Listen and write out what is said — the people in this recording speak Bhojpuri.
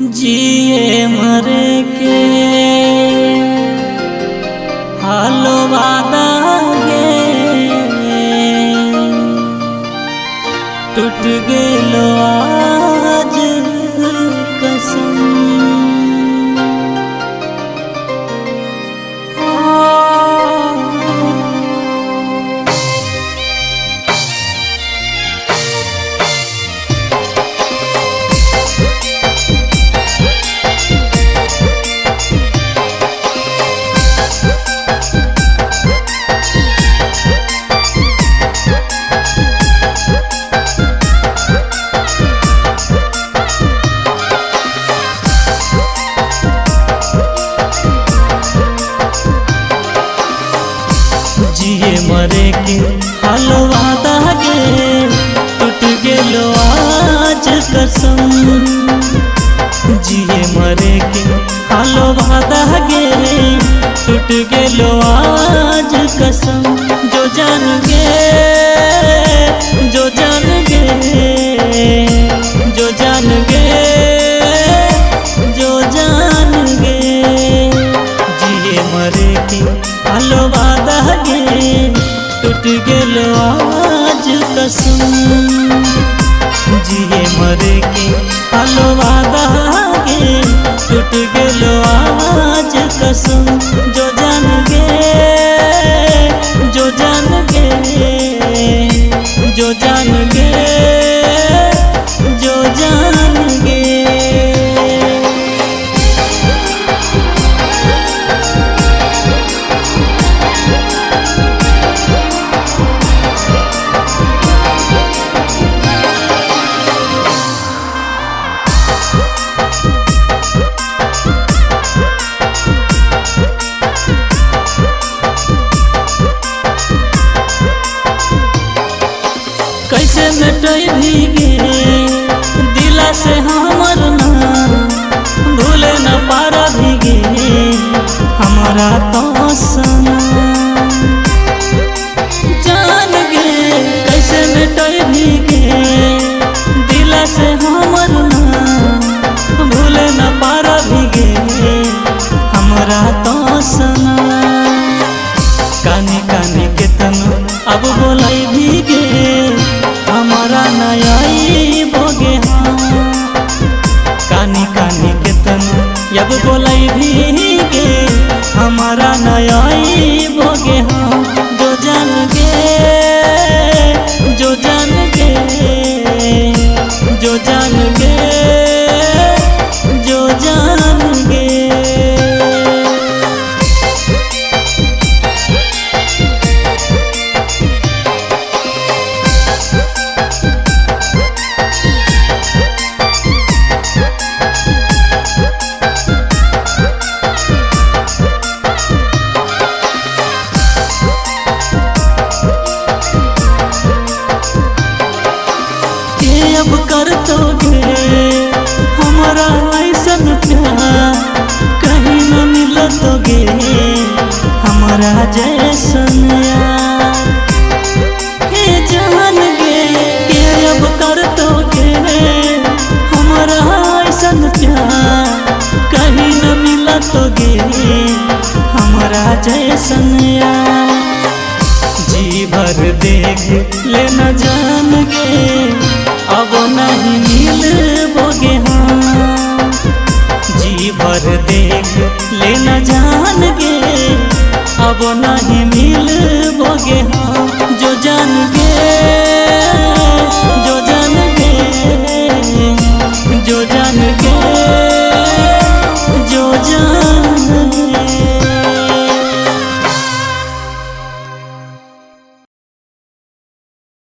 जिए मरे के हालो वादा गे टूट गेलो आज कसम। जिए मरे के हालो वादा गे टूट गेलो आज कसम। जिए मरे के हालो वादा गे टूट गेलो आज कसम। जो जान गे जो जान गे जो जान गे जो जान गे जिए मरे के हालो वादा गे टूट गेलो आज कसम। जिए मरे के हालो वादा गे टूट गेलो आज कसम। जो जान गे जो जान गे जो जान गे जो जान गे। कैसे मिटई भीगे दिला से हमर नाम भूले न पारा भीगे हमारा तो सनम। जान गे कैसे मिटई भीगे दिला से हमर नाम भूले न पारा भीगे हमारा तो सनम। कानी कानी के तनु अब बोलाई भीगे हमारा नयाई बोगे हाँ। कानी कानी के तनु अब बोलाई भीगे हमारा नयाई बोगे हाँ। जो जान गे जो जान गे जो जान गे जो जान गे। अब कर दोगे हमारा ऐसन प्यार कहीं न मिलोगे हमारा जैसन यार। हे जान गे के अब कर दोगे हमारा ऐसन प्यार कहीं न मिलोगे हमारा जैसन यार। जी भर देख लेना जान गे अब नहीं मिलोगे हाँ। जी भर देख लेना जान गे अब नहीं मिलोगे हाँ। जो जान गे